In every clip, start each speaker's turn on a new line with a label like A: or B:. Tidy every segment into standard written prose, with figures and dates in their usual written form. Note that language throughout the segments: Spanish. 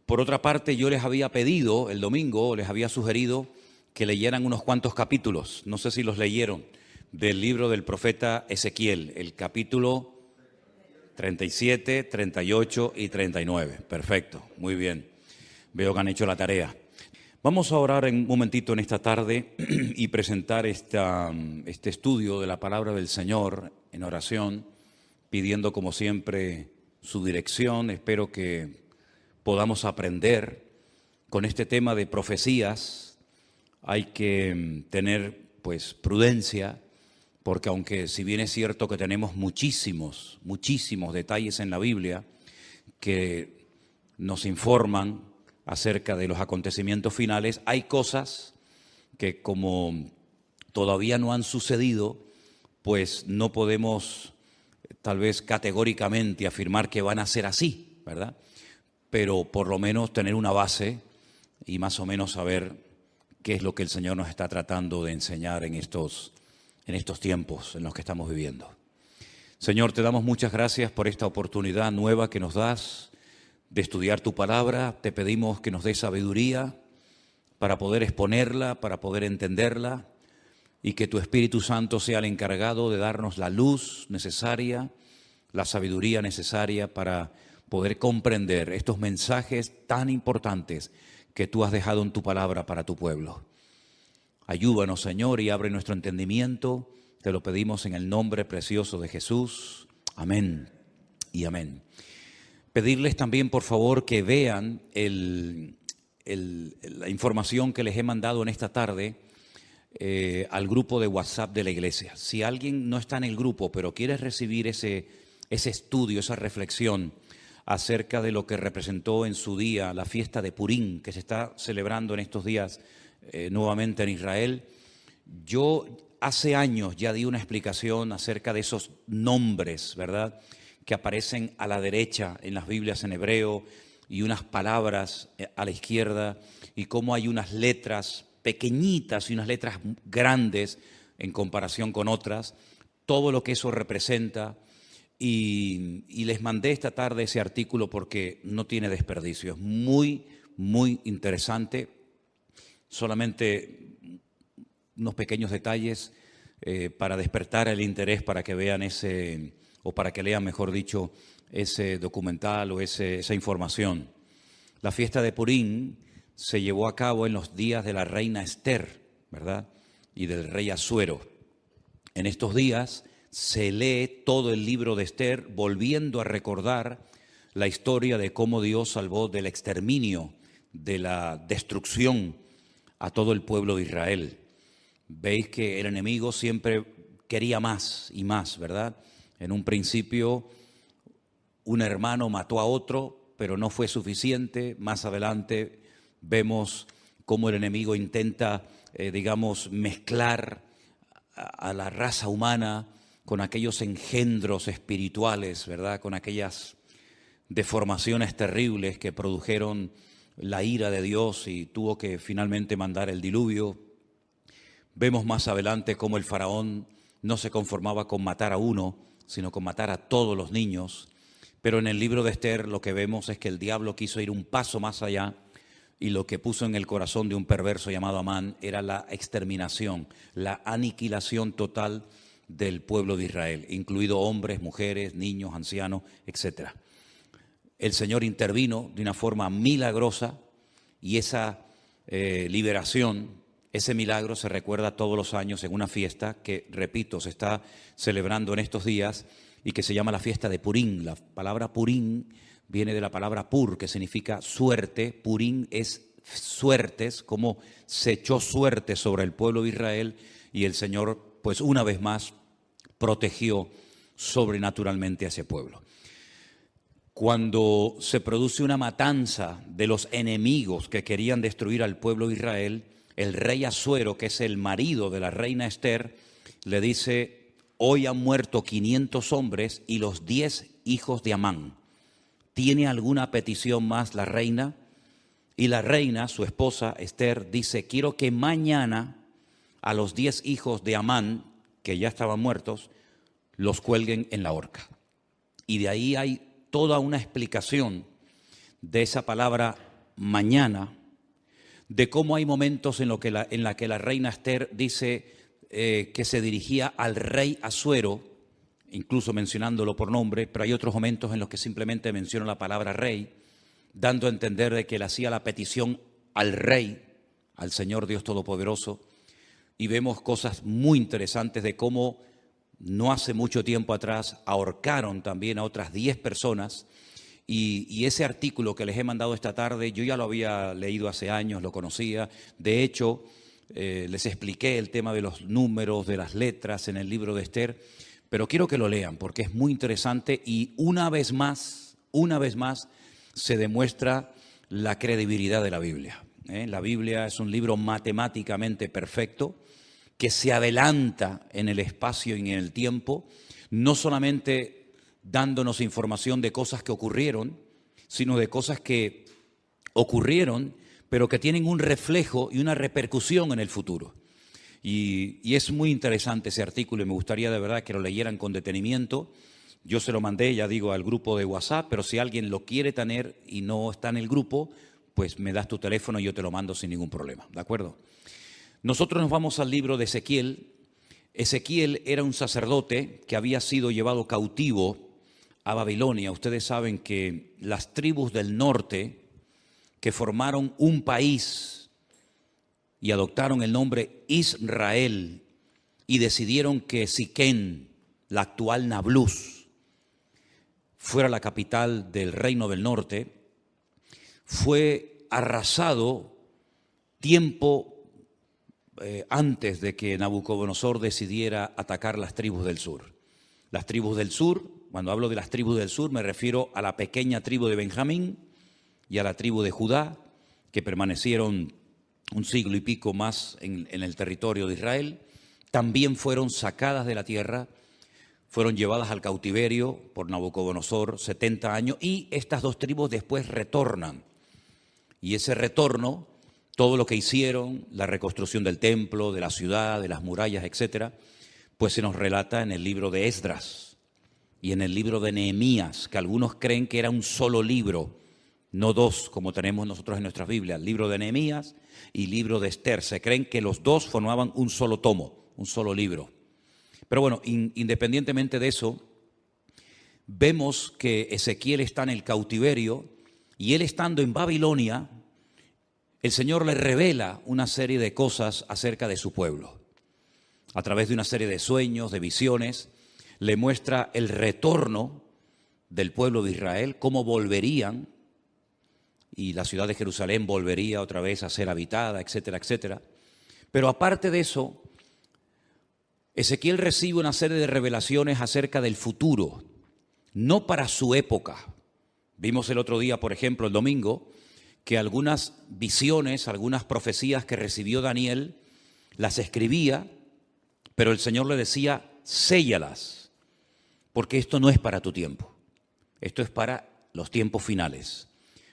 A: Por otra parte, yo les había pedido el domingo, les había sugerido que leyeran unos cuantos capítulos, no sé si los leyeron, del libro del profeta Ezequiel, el capítulo 37, 38 y 39. Perfecto, muy bien. Veo que han hecho la tarea. Vamos a orar un momentito en esta tarde y presentar este estudio de la palabra del Señor en oración, pidiendo como siempre su dirección. Espero que podamos aprender con este tema de profecías. Hay que tener pues prudencia, porque aunque si bien es cierto que tenemos muchísimos detalles en la Biblia que nos informan acerca de los acontecimientos finales, hay cosas que como todavía no han sucedido, pues no podemos tal vez categóricamente afirmar que van a ser así, ¿verdad? Pero por lo menos tener una base y más o menos saber qué es lo que el Señor nos está tratando de enseñar en estos tiempos en los que estamos viviendo. Señor, te damos muchas gracias por esta oportunidad nueva que nos das de estudiar tu palabra. Te pedimos que nos des sabiduría para poder exponerla, para poder entenderla, y que tu Espíritu Santo sea el encargado de darnos la luz necesaria, la sabiduría necesaria para poder comprender estos mensajes tan importantes que tú has dejado en tu palabra para tu pueblo. Ayúdanos, Señor, y abre nuestro entendimiento. Te lo pedimos en el nombre precioso de Jesús. Amén y amén. Pedirles también, por favor, que vean la información que les he mandado en esta tarde al grupo de WhatsApp de la iglesia. Si alguien no está en el grupo, pero quiere recibir ese estudio, esa reflexión acerca de lo que representó en su día la fiesta de Purim, que se está celebrando en estos días nuevamente en Israel. Yo hace años ya di una explicación acerca de esos nombres, ¿verdad?, que aparecen a la derecha en las Biblias en hebreo y unas palabras a la izquierda, y cómo hay unas letras pequeñitas y unas letras grandes en comparación con otras, todo lo que eso representa. Y les mandé esta tarde ese artículo porque no tiene desperdicio, es muy interesante. Solamente unos pequeños detalles para despertar el interés, para que vean o para que lean, mejor dicho, ese documental o esa información. La fiesta de Purim se llevó a cabo en los días de la reina Esther, ¿verdad?, y del rey Asuero. En estos días se lee todo el libro de Esther, volviendo a recordar la historia de cómo Dios salvó del exterminio, de la destrucción a todo el pueblo de Israel. Veis que el enemigo siempre quería más y más, ¿verdad? En un principio un hermano mató a otro, pero no fue suficiente. Más adelante vemos cómo el enemigo intenta, mezclar a la raza humana con aquellos engendros espirituales, ¿verdad?, con aquellas deformaciones terribles que produjeron la ira de Dios y tuvo que finalmente mandar el diluvio. Vemos más adelante cómo el faraón no se conformaba con matar a uno, sino con matar a todos los niños. Pero en el libro de Esther lo que vemos es que el diablo quiso ir un paso más allá, y lo que puso en el corazón de un perverso llamado Amán era la exterminación, la aniquilación total del pueblo de Israel, incluido hombres, mujeres, niños, ancianos, etc. El Señor intervino de una forma milagrosa, y esa liberación, ese milagro se recuerda todos los años en una fiesta que, repito, se está celebrando en estos días y que se llama la fiesta de Purim. La palabra Purim viene de la palabra pur, que significa suerte. Purim es suertes, como se echó suerte sobre el pueblo de Israel, y el Señor, pues una vez más, protegió sobrenaturalmente a ese pueblo. Cuando se produce una matanza de los enemigos que querían destruir al pueblo de Israel, el rey Asuero, que es el marido de la reina Esther, le dice: hoy han muerto 500 hombres y los 10 hijos de Amán. ¿Tiene alguna petición más la reina? Y la reina, su esposa Esther, dice: quiero que mañana a los 10 hijos de Amán, que ya estaban muertos, los cuelguen en la horca. Y de ahí hay toda una explicación de esa palabra mañana, de cómo hay momentos en la que la reina Esther dice que se dirigía al rey Asuero, incluso mencionándolo por nombre, pero hay otros momentos en los que simplemente menciona la palabra rey, dando a entender de que le hacía la petición al rey, al Señor Dios Todopoderoso, y vemos cosas muy interesantes de cómo no hace mucho tiempo atrás ahorcaron también a otras 10 personas, y ese artículo que les he mandado esta tarde, yo ya lo había leído hace años, lo conocía, de hecho, les expliqué el tema de los números, de las letras en el libro de Esther, pero quiero que lo lean porque es muy interesante y una vez más se demuestra la credibilidad de la Biblia. La Biblia es un libro matemáticamente perfecto que se adelanta en el espacio y en el tiempo, no solamente dándonos información de cosas que ocurrieron, sino de cosas que ocurrieron, pero que tienen un reflejo y una repercusión en el futuro. Y es muy interesante ese artículo y me gustaría de verdad que lo leyeran con detenimiento. Yo se lo mandé, ya digo, al grupo de WhatsApp, pero si alguien lo quiere tener y no está en el grupo, pues me das tu teléfono y yo te lo mando sin ningún problema, ¿de acuerdo? Nosotros nos vamos al libro de Ezequiel. Ezequiel era un sacerdote que había sido llevado cautivo a Babilonia. Ustedes saben que las tribus del norte que formaron un país y adoptaron el nombre Israel y decidieron que Siquén, la actual Nablus, fuera la capital del reino del norte, fue arrasado tiempo antes de que Nabucodonosor decidiera atacar las tribus del sur. Las tribus del sur, cuando hablo de las tribus del sur, me refiero a la pequeña tribu de Benjamín y a la tribu de Judá, que permanecieron un siglo y pico más en el territorio de Israel. También fueron sacadas de la tierra, fueron llevadas al cautiverio por Nabucodonosor 70 años y estas dos tribus después retornan. Y ese retorno, todo lo que hicieron, la reconstrucción del templo, de la ciudad, de las murallas, etcétera, pues se nos relata en el libro de Esdras y en el libro de Nehemías, que algunos creen que era un solo libro, no dos como tenemos nosotros en nuestras Biblias, el libro de Nehemías y el libro de Esther. Se creen que los dos formaban un solo tomo, un solo libro. Pero bueno, independientemente de eso, vemos que Ezequiel está en el cautiverio y él estando en Babilonia, el Señor le revela una serie de cosas acerca de su pueblo. A través de una serie de sueños, de visiones, le muestra el retorno del pueblo de Israel, cómo volverían, y la ciudad de Jerusalén volvería otra vez a ser habitada, etcétera, etcétera. Pero aparte de eso, Ezequiel recibe una serie de revelaciones acerca del futuro, no para su época. Vimos el otro día, por ejemplo, el domingo, que algunas visiones, algunas profecías que recibió Daniel, las escribía, pero el Señor le decía, séllalas, porque esto no es para tu tiempo, esto es para los tiempos finales.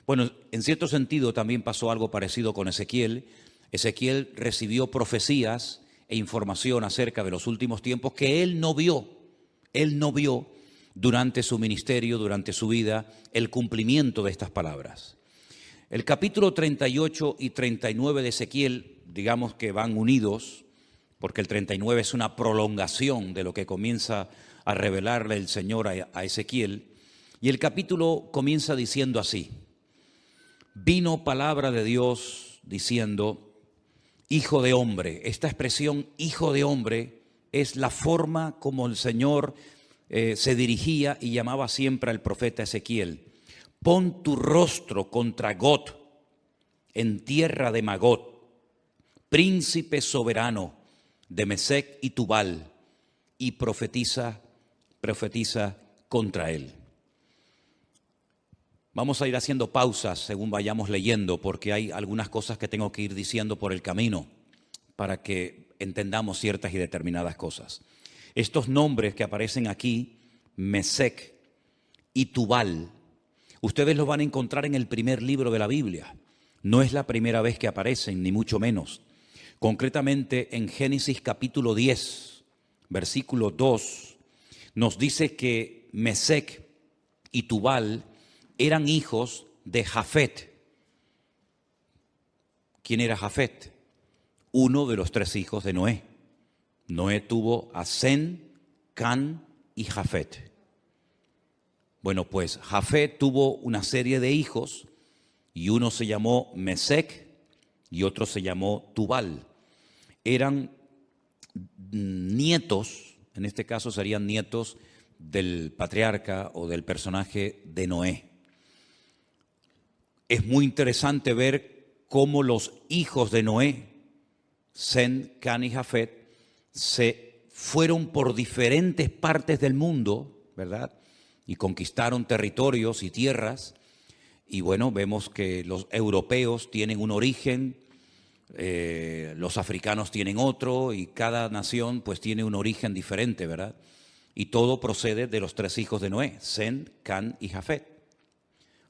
A: Bueno, en cierto sentido también pasó algo parecido con Ezequiel. Ezequiel recibió profecías e información acerca de los últimos tiempos que él no vio durante su ministerio, durante su vida, el cumplimiento de estas palabras. El capítulo 38 y 39 de Ezequiel, digamos que van unidos, porque el 39 es una prolongación de lo que comienza a revelarle el Señor a Ezequiel. Y el capítulo comienza diciendo así: vino palabra de Dios diciendo, hijo de hombre. Esta expresión, hijo de hombre, es la forma como el Señor se dirigía y llamaba siempre al profeta Ezequiel. Pon tu rostro contra Got, en tierra de Magot, príncipe soberano de Mesec y Tubal, y profetiza contra él. Vamos a ir haciendo pausas según vayamos leyendo, porque hay algunas cosas que tengo que ir diciendo por el camino para que entendamos ciertas y determinadas cosas. Estos nombres que aparecen aquí, Mesec y Tubal, ustedes los van a encontrar en el primer libro de la Biblia. No es la primera vez que aparecen, ni mucho menos. Concretamente en Génesis capítulo 10, versículo 2, nos dice que Mesec y Tubal eran hijos de Jafet. ¿Quién era Jafet? Uno de los 3 hijos de Noé. Noé tuvo a Sem, Can y Jafet. Bueno, pues Jafet tuvo una serie de hijos y uno se llamó Mesec y otro se llamó Tubal. Eran nietos, en este caso serían nietos del patriarca o del personaje de Noé. Es muy interesante ver cómo los hijos de Noé, Sem, Can y Jafet, se fueron por diferentes partes del mundo, ¿verdad? Y conquistaron territorios y tierras. Y bueno, vemos que los europeos tienen un origen, los africanos tienen otro, y cada nación pues tiene un origen diferente, ¿verdad? Y todo procede de los 3 hijos de Noé, Sem, Can y Jafet.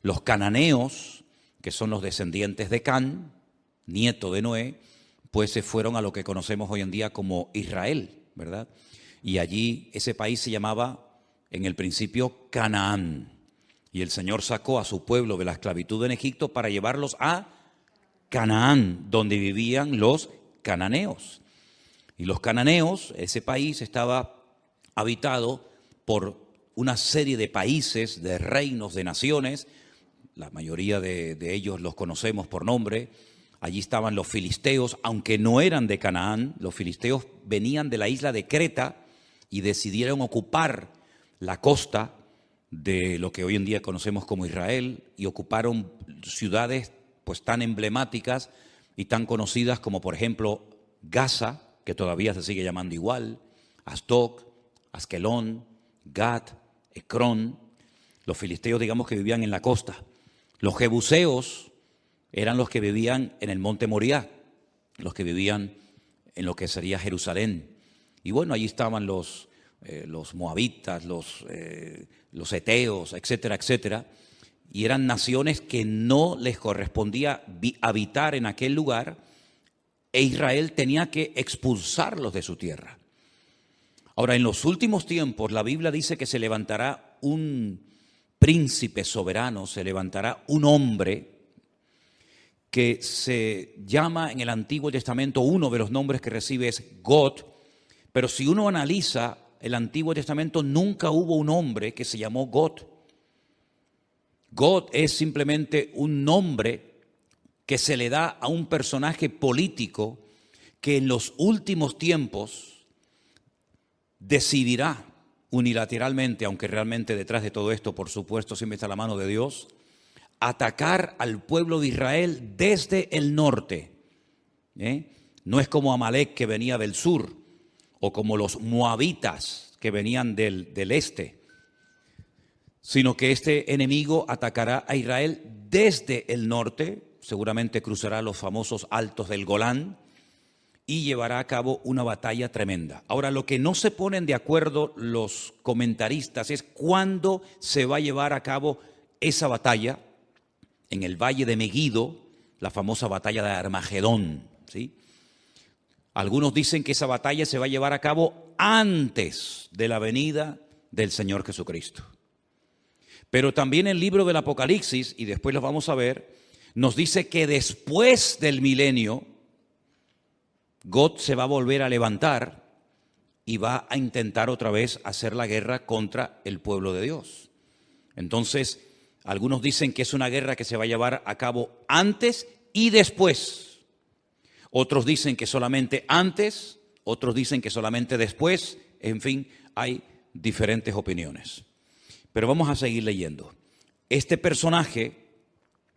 A: Los cananeos, que son los descendientes de Can, nieto de Noé, pues se fueron a lo que conocemos hoy en día como Israel, ¿verdad? Y allí ese país se llamaba en el principio Canaán. Y el Señor sacó a su pueblo de la esclavitud en Egipto para llevarlos a Canaán, donde vivían los cananeos. Y los cananeos, ese país estaba habitado por una serie de países, de reinos, de naciones. La mayoría de ellos los conocemos por nombre. Allí estaban los filisteos, aunque no eran de Canaán. Los filisteos venían de la isla de Creta y decidieron ocupar la costa de lo que hoy en día conocemos como Israel, y ocuparon ciudades pues tan emblemáticas y tan conocidas como por ejemplo Gaza, que todavía se sigue llamando igual, Asdod, Askelón, Gat, Ecrón. Los filisteos, digamos, que vivían en la costa. Los jebuseos eran los que vivían en el monte Moriah, los que vivían en lo que sería Jerusalén. Y bueno, allí estaban los moabitas, los eteos, etcétera, etcétera. Y eran naciones que no les correspondía habitar en aquel lugar, e Israel tenía que expulsarlos de su tierra. Ahora, en los últimos tiempos, la Biblia dice que se levantará un príncipe soberano, se levantará un hombre que se llama en el Antiguo Testamento, uno de los nombres que recibe es God, pero si uno analiza el Antiguo Testamento, nunca hubo un hombre que se llamó God. God es simplemente un nombre que se le da a un personaje político que en los últimos tiempos decidirá unilateralmente, aunque realmente detrás de todo esto, por supuesto, siempre está la mano de Dios, atacar al pueblo de Israel desde el norte. No es como Amalek, que venía del sur, o como los moabitas, que venían del este, sino que este enemigo atacará a Israel desde el norte, seguramente cruzará los famosos altos del Golán y llevará a cabo una batalla tremenda. Ahora, lo que no se ponen de acuerdo los comentaristas es cuándo se va a llevar a cabo esa batalla en el valle de Meguido, la famosa batalla de Armagedón, ¿sí? Algunos dicen que esa batalla se va a llevar a cabo antes de la venida del Señor Jesucristo. Pero también el libro del Apocalipsis, y después lo vamos a ver, nos dice que después del milenio, God se va a volver a levantar y va a intentar otra vez hacer la guerra contra el pueblo de Dios. Entonces, algunos dicen que es una guerra que se va a llevar a cabo antes y después. Otros dicen que solamente antes, otros dicen que solamente después. En fin, hay diferentes opiniones. Pero vamos a seguir leyendo. Este personaje,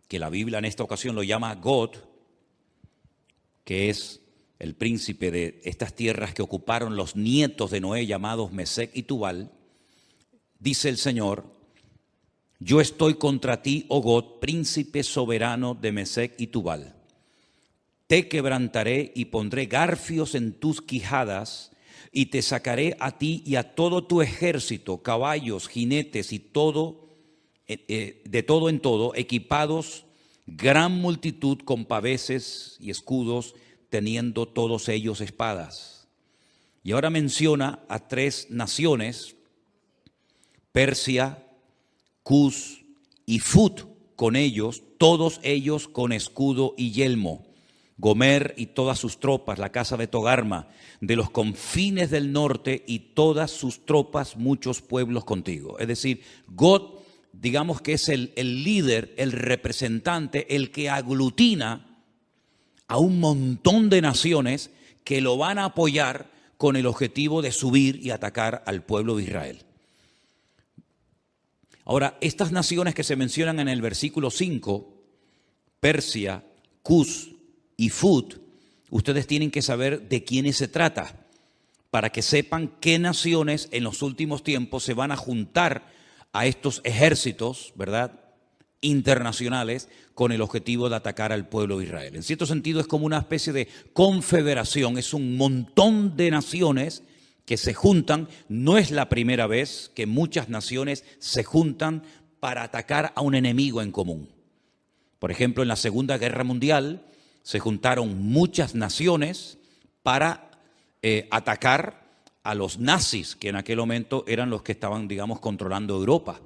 A: que la Biblia en esta ocasión lo llama God, que es el príncipe de estas tierras que ocuparon los nietos de Noé, llamados Mesec y Tubal, dice el Señor: yo estoy contra ti, oh God, príncipe soberano de Mesec y Tubal. Te quebrantaré y pondré garfios en tus quijadas, y te sacaré a ti y a todo tu ejército, caballos, jinetes y todo, de todo en todo, equipados, gran multitud con paveses y escudos, teniendo todos ellos espadas. Y ahora menciona a 3 naciones: Persia, Cus y Fut. con ellos, todos ellos con escudo y yelmo. Gomer y todas sus tropas, la casa de Togarma, de los confines del norte y todas sus tropas, muchos pueblos contigo. Es decir, Gog, digamos que es el líder, el representante, el que aglutina a un montón de naciones que lo van a apoyar con el objetivo de subir y atacar al pueblo de Israel. Ahora, estas naciones que se mencionan en el versículo 5, Persia, Cus y Fut, ustedes tienen que saber de quiénes se trata, para que sepan qué naciones en los últimos tiempos se van a juntar a estos ejércitos, ¿verdad?, internacionales, con el objetivo de atacar al pueblo de Israel. En cierto sentido es como una especie de confederación, es un montón de naciones que se juntan. No es la primera vez que muchas naciones se juntan para atacar a un enemigo en común. Por ejemplo, en la Segunda Guerra Mundial se juntaron muchas naciones para atacar a los nazis, que en aquel momento eran los que estaban, digamos, controlando Europa.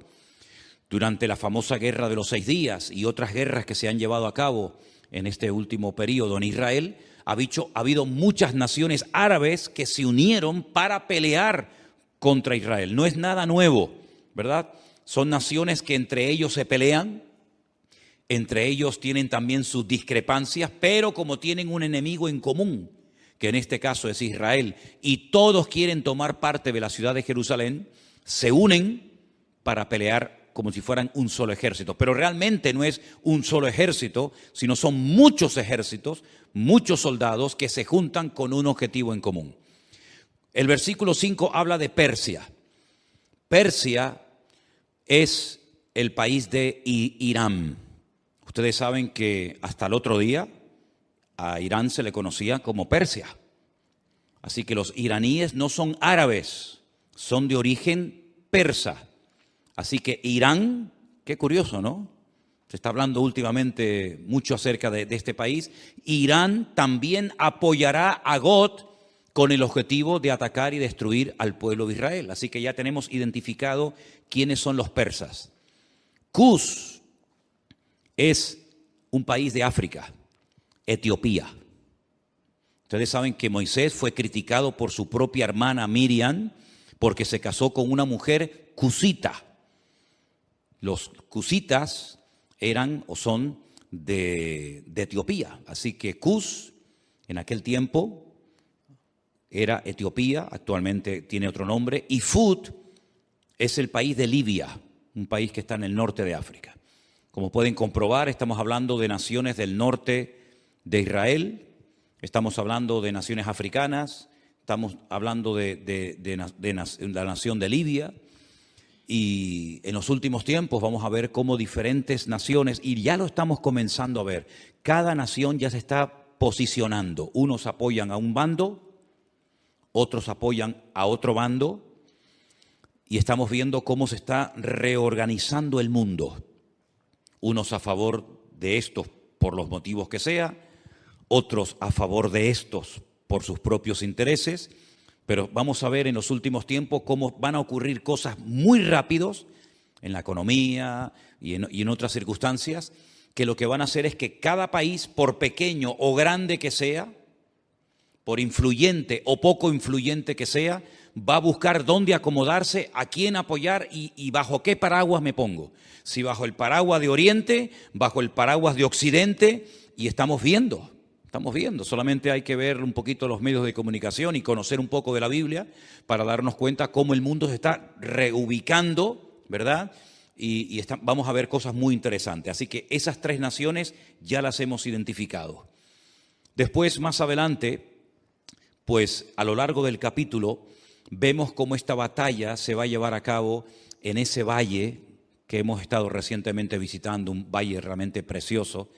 A: Durante la famosa Guerra de los 6 días y otras guerras que se han llevado a cabo en este último periodo en Israel, ha habido muchas naciones árabes que se unieron para pelear contra Israel. No es nada nuevo, ¿verdad? Son naciones que entre ellos se pelean, entre ellos tienen también sus discrepancias, pero como tienen un enemigo en común, que en este caso es Israel, y todos quieren tomar parte de la ciudad de Jerusalén, se unen para pelear como si fueran un solo ejército. Pero realmente no es un solo ejército, sino son muchos ejércitos, muchos soldados que se juntan con un objetivo en común. El versículo 5 habla de Persia. Persia es el país de Irán. Ustedes saben que hasta el otro día a Irán se le conocía como Persia. Así que los iraníes no son árabes, son de origen persa. Así que Irán, qué curioso, ¿no? Se está hablando últimamente mucho acerca de este país. Irán también apoyará a Gog con el objetivo de atacar y destruir al pueblo de Israel. Así que ya tenemos identificado quiénes son los persas. Cus es un país de África, Etiopía. Ustedes saben que Moisés fue criticado por su propia hermana Miriam porque se casó con una mujer cusita. Los cusitas eran o son de Etiopía. Así que Cus en aquel tiempo era Etiopía, actualmente tiene otro nombre. Y Fut es el país de Libia, un país que está en el norte de África. Como pueden comprobar, estamos hablando de naciones del norte de Israel, estamos hablando de naciones africanas, estamos hablando de la nación de Libia. Y en los últimos tiempos vamos a ver cómo diferentes naciones, y ya lo estamos comenzando a ver, cada nación ya se está posicionando. Unos apoyan a un bando, otros apoyan a otro bando, y estamos viendo cómo se está reorganizando el mundo. Unos a favor de estos por los motivos que sea, otros a favor de estos por sus propios intereses. Pero vamos a ver en los últimos tiempos cómo van a ocurrir cosas muy rápidos en la economía y en otras circunstancias, que lo que van a hacer es que cada país, por pequeño o grande que sea, por influyente o poco influyente que sea, va a buscar dónde acomodarse, a quién apoyar y bajo qué paraguas me pongo. Si bajo el paraguas de Oriente, bajo el paraguas de Occidente, y estamos viendo, solamente hay que ver un poquito los medios de comunicación y conocer un poco de la Biblia para darnos cuenta cómo el mundo se está reubicando, ¿verdad? Y vamos a ver cosas muy interesantes. Así que esas 3 naciones ya las hemos identificado. Después, más adelante, pues a lo largo del capítulo, vemos cómo esta batalla se va a llevar a cabo en ese valle que hemos estado recientemente visitando, un valle realmente precioso,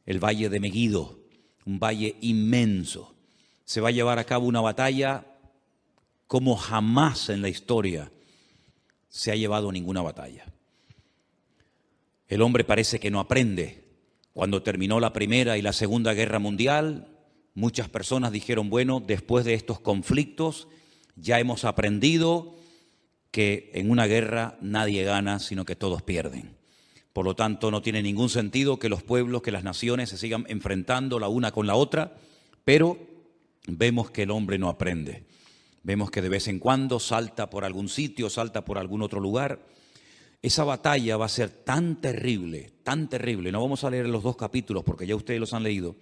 A: el valle de Megiddo. Un valle inmenso. Se va a llevar a cabo una batalla como jamás en la historia se ha llevado ninguna batalla. El hombre parece que no aprende. Cuando terminó la Primera y la Segunda Guerra Mundial, muchas personas dijeron, bueno, después de estos conflictos ya hemos aprendido que en una guerra nadie gana, sino que todos pierden. Por lo tanto, no tiene ningún sentido que los pueblos, que las naciones se sigan enfrentando la una con la otra, pero vemos que el hombre no aprende. Vemos que de vez en cuando salta por algún sitio, salta por algún otro lugar. Esa batalla va a ser tan terrible, tan terrible. No vamos a leer los 2 capítulos porque ya ustedes los han leído,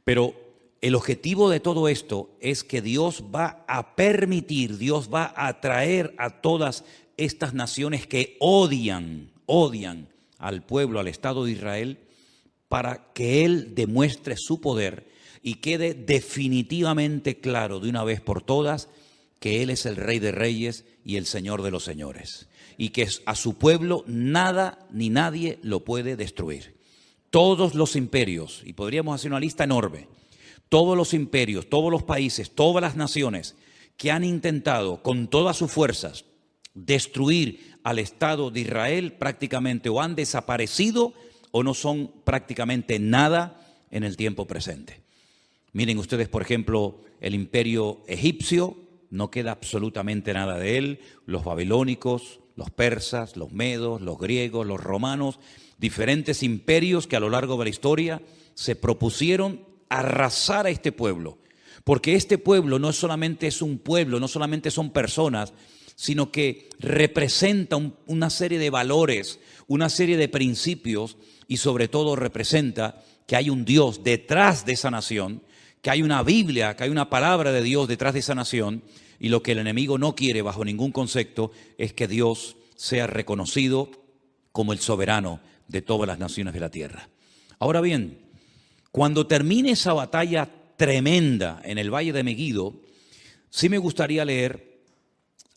A: pero el objetivo de todo esto es que Dios va a permitir, Dios va a atraer a todas estas naciones que odian al pueblo, al Estado de Israel, para que Él demuestre su poder y quede definitivamente claro de una vez por todas que Él es el Rey de Reyes y el Señor de los Señores, y que a su pueblo nada ni nadie lo puede destruir. Todos los imperios, y podríamos hacer una lista enorme, todos los imperios, todos los países, todas las naciones que han intentado con todas sus fuerzas destruir al Estado de Israel, prácticamente o han desaparecido o no son prácticamente nada en el tiempo presente. Miren ustedes, por ejemplo, el imperio egipcio, no queda absolutamente nada de él, los babilónicos, los persas, los medos, los griegos, los romanos, diferentes imperios que a lo largo de la historia se propusieron arrasar a este pueblo, porque este pueblo no solamente es un pueblo, no solamente son personas, sino que representa una serie de valores, una serie de principios y sobre todo representa que hay un Dios detrás de esa nación, que hay una Biblia, que hay una palabra de Dios detrás de esa nación, y lo que el enemigo no quiere bajo ningún concepto es que Dios sea reconocido como el soberano de todas las naciones de la tierra. Ahora bien, cuando termine esa batalla tremenda en el Valle de Megiddo, sí me gustaría leer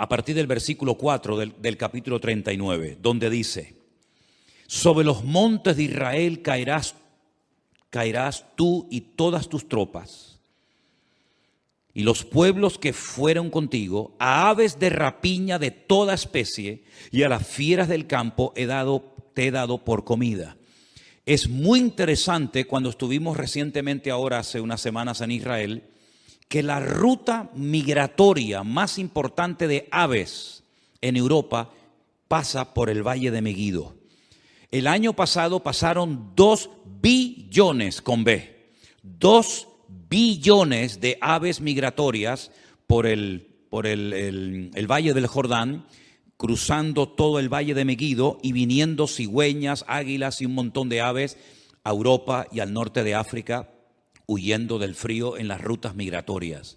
A: a partir del versículo 4 del capítulo 39, donde dice: sobre los montes de Israel caerás tú y todas tus tropas, y los pueblos que fueron contigo, a aves de rapiña de toda especie y a las fieras del campo te he dado por comida. Es muy interesante cuando estuvimos recientemente ahora, hace unas semanas en Israel, que la ruta migratoria más importante de aves en Europa pasa por el Valle de Megiddo. El año pasado pasaron 2 billones con B, 2 billones de aves migratorias por el Valle del Jordán, cruzando todo el Valle de Megiddo y viniendo cigüeñas, águilas y un montón de aves a Europa y al norte de África, huyendo del frío en las rutas migratorias.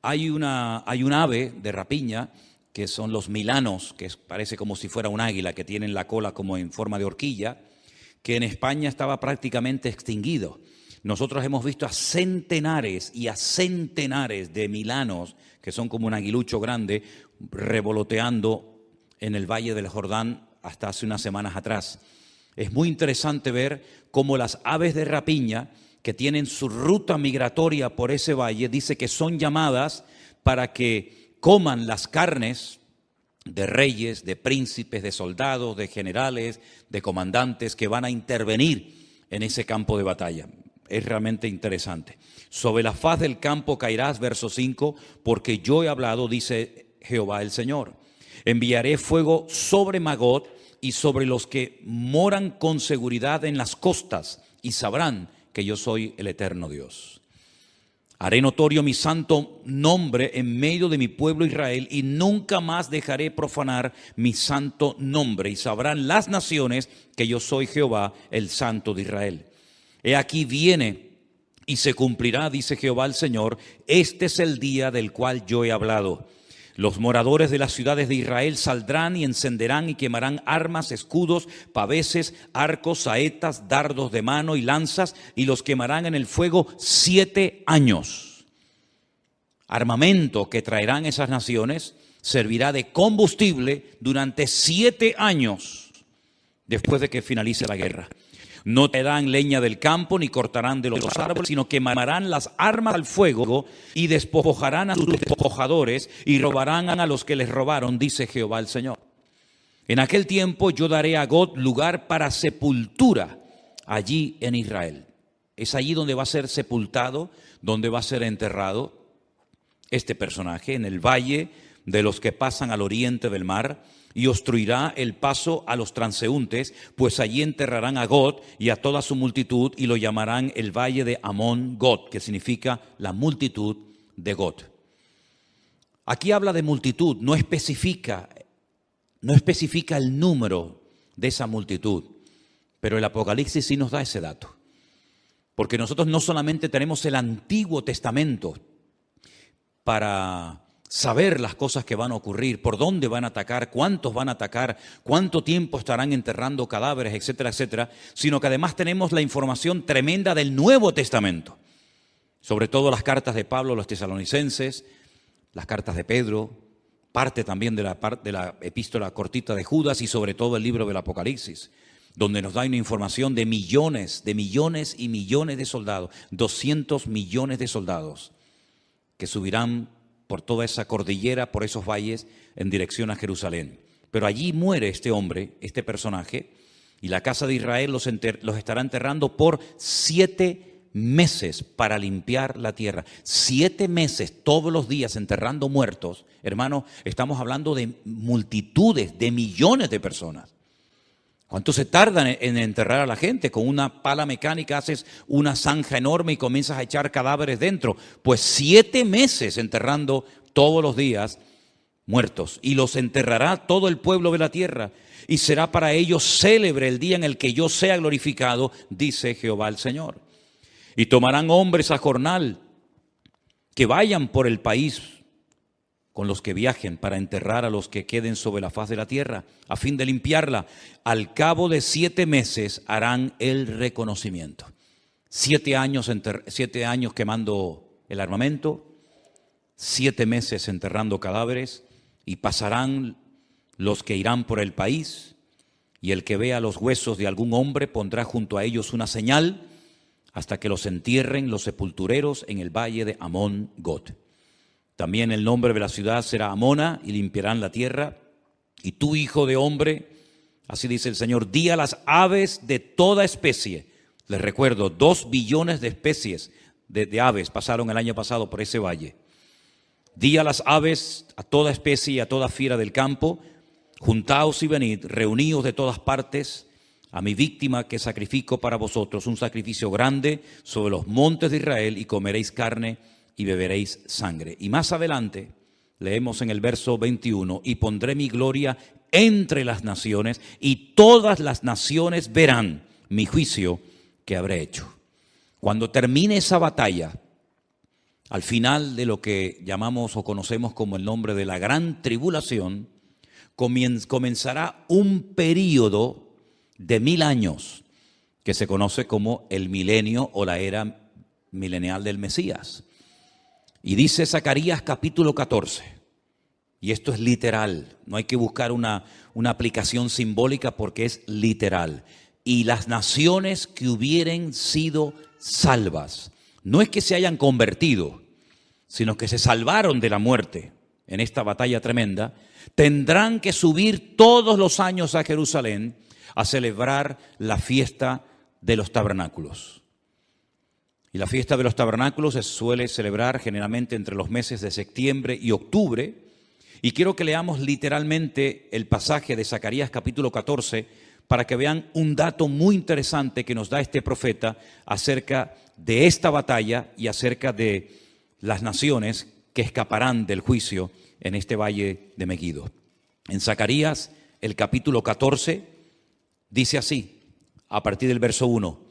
A: Hay un ave de rapiña que son los milanos, que parece como si fuera un águila, que tienen la cola como en forma de horquilla, que en España estaba prácticamente extinguido. Nosotros hemos visto a centenares y a centenares de milanos, que son como un aguilucho grande, revoloteando en el Valle del Jordán hasta hace unas semanas atrás. Es muy interesante ver cómo las aves de rapiña, que tienen su ruta migratoria por ese valle, dice que son llamadas para que coman las carnes de reyes, de príncipes, de soldados, de generales, de comandantes que van a intervenir en ese campo de batalla. Es realmente interesante. Sobre la faz del campo caerás, verso 5, porque yo he hablado, dice Jehová el Señor. Enviaré fuego sobre Magog y sobre los que moran con seguridad en las costas, y sabrán que yo soy el eterno Dios. Haré notorio mi santo nombre en medio de mi pueblo Israel, y nunca más dejaré profanar mi santo nombre, y sabrán las naciones que yo soy Jehová, el Santo de Israel. He aquí viene y se cumplirá, dice Jehová el Señor, este es el día del cual yo he hablado. Los moradores de las ciudades de Israel saldrán y encenderán y quemarán armas, escudos, paveses, arcos, saetas, dardos de mano y lanzas, y los quemarán en el fuego 7 años. Armamento que traerán esas naciones servirá de combustible durante 7 años después de que finalice la guerra. No traerán leña del campo ni cortarán de los árboles, sino quemarán las armas al fuego y despojarán a sus despojadores y robarán a los que les robaron, dice Jehová el Señor. En aquel tiempo yo daré a Gog lugar para sepultura allí en Israel. Es allí donde va a ser sepultado, donde va a ser enterrado este personaje, en el valle de los que pasan al oriente del mar, y obstruirá el paso a los transeúntes, pues allí enterrarán a Gog y a toda su multitud, y lo llamarán el valle de Amón Gog, que significa la multitud de Gog. Aquí habla de multitud, no especifica el número de esa multitud, pero el Apocalipsis sí nos da ese dato. Porque nosotros no solamente tenemos el Antiguo Testamento para saber las cosas que van a ocurrir, por dónde van a atacar, cuántos van a atacar, cuánto tiempo estarán enterrando cadáveres, etcétera, etcétera, sino que además tenemos la información tremenda del Nuevo Testamento, sobre todo las cartas de Pablo a los tesalonicenses, las cartas de Pedro, parte también de la epístola cortita de Judas y sobre todo el libro del Apocalipsis, donde nos da una información de millones y millones de soldados, 200 millones de soldados que subirán por toda esa cordillera, por esos valles, en dirección a Jerusalén. Pero allí muere este hombre, este personaje, y la casa de Israel los estará enterrando por 7 meses para limpiar la tierra. 7 meses, todos los días enterrando muertos. Hermano, estamos hablando de multitudes, de millones de personas. ¿Cuánto se tardan en enterrar a la gente? Con una pala mecánica haces una zanja enorme y comienzas a echar cadáveres dentro. Pues 7 meses enterrando todos los días muertos. Y los enterrará todo el pueblo de la tierra. Y será para ellos célebre el día en el que yo sea glorificado, dice Jehová el Señor. Y tomarán hombres a jornal que vayan por el país con los que viajen para enterrar a los que queden sobre la faz de la tierra, a fin de limpiarla. Al cabo de 7 meses harán el reconocimiento. 7 años quemando el armamento, 7 meses enterrando cadáveres, y pasarán los que irán por el país, y el que vea los huesos de algún hombre pondrá junto a ellos una señal, hasta que los entierren los sepultureros en el valle de Amón Gog. También el nombre de la ciudad será Amona, y limpiarán la tierra. Y tú, hijo de hombre, así dice el Señor, di a las aves de toda especie. Les recuerdo, 2 billones de especies de aves pasaron el año pasado por ese valle. Di a las aves, a toda especie y a toda fiera del campo, juntaos y venid, reuníos de todas partes, a mi víctima que sacrifico para vosotros, un sacrificio grande sobre los montes de Israel, y comeréis carne y beberéis sangre. Y más adelante leemos en el verso 21, y pondré mi gloria entre las naciones, y todas las naciones verán mi juicio que habré hecho. Cuando termine esa batalla, al final de lo que llamamos o conocemos como el nombre de la gran tribulación, comenzará un período de 1000 años que se conoce como el milenio o la era milenial del Mesías. Y dice Zacarías capítulo 14, y esto es literal, no hay que buscar una aplicación simbólica porque es literal. Y las naciones que hubieren sido salvas, no es que se hayan convertido, sino que se salvaron de la muerte en esta batalla tremenda, tendrán que subir todos los años a Jerusalén a celebrar la fiesta de los tabernáculos. Y la fiesta de los tabernáculos se suele celebrar generalmente entre los meses de septiembre y octubre. Y quiero que leamos literalmente el pasaje de Zacarías capítulo 14 para que vean un dato muy interesante que nos da este profeta acerca de esta batalla y acerca de las naciones que escaparán del juicio en este valle de Megiddo. En Zacarías, el capítulo 14, dice así, a partir del verso 1.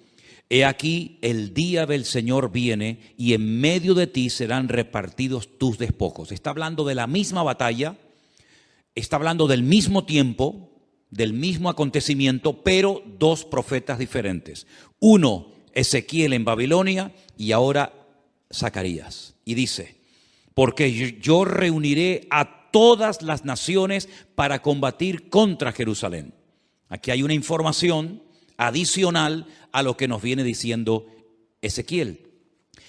A: He aquí el día del Señor viene, y en medio de ti serán repartidos tus despojos. Está hablando de la misma batalla, está hablando del mismo tiempo, del mismo acontecimiento, pero 2 profetas diferentes. Uno, Ezequiel en Babilonia, y ahora Zacarías. Y dice, porque yo reuniré a todas las naciones para combatir contra Jerusalén. Aquí hay una información adicional a lo que nos viene diciendo Ezequiel.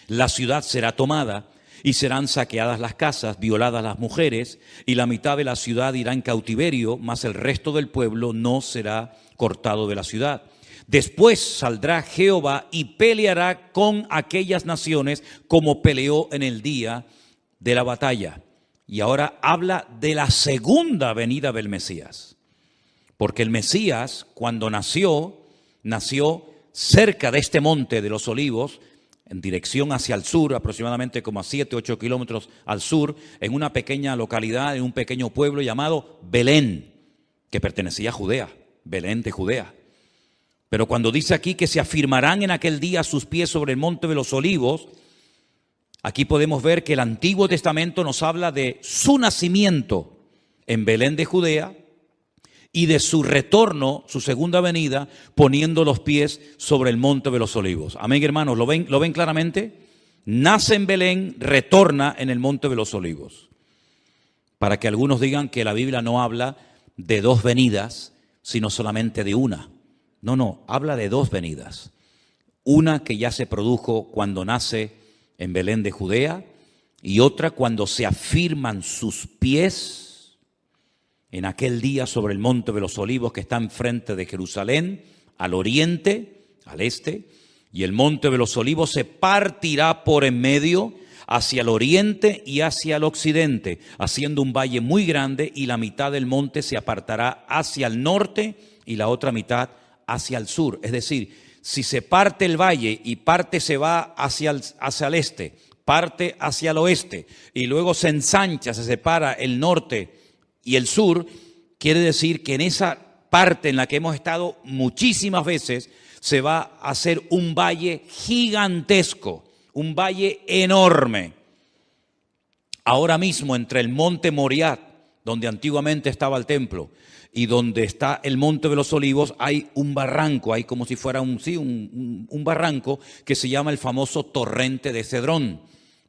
A: La ciudad será tomada y serán saqueadas las casas, violadas las mujeres, y la mitad de la ciudad irá en cautiverio, mas el resto del pueblo no será cortado de la ciudad. Después saldrá Jehová y peleará con aquellas naciones como peleó en el día de la batalla. Y ahora habla de la segunda venida del Mesías. Porque el Mesías, cuando nació cerca de este monte de los Olivos, en dirección hacia el sur, aproximadamente como a 7, 8 kilómetros al sur, en una pequeña localidad, en un pequeño pueblo llamado Belén, que pertenecía a Judea, Belén de Judea. Pero cuando dice aquí que se afirmarán en aquel día sus pies sobre el monte de los Olivos, aquí podemos ver que el Antiguo Testamento nos habla de su nacimiento en Belén de Judea y de su retorno, su segunda venida, poniendo los pies sobre el monte de los Olivos. Amén, hermanos, ¿lo ven claramente? Nace en Belén, retorna en el monte de los Olivos. Para que algunos digan que la Biblia no habla de dos venidas, sino solamente de una. No, habla de dos venidas. Una que ya se produjo cuando nace en Belén de Judea y otra cuando se afirman sus pies en aquel día sobre el monte de los Olivos que está enfrente de Jerusalén, al oriente, al este, y el monte de los Olivos se partirá por en medio hacia el oriente y hacia el occidente, haciendo un valle muy grande, y la mitad del monte se apartará hacia el norte y la otra mitad hacia el sur. Es decir, si se parte el valle y parte se va hacia el este, parte hacia el oeste y luego se ensancha, se separa el norte y el sur, quiere decir que en esa parte en la que hemos estado muchísimas veces se va a hacer un valle gigantesco, un valle enorme. Ahora mismo entre el monte Moriah, donde antiguamente estaba el templo, y donde está el monte de los Olivos, hay un barranco, hay como si fuera un barranco que se llama el famoso torrente de Cedrón,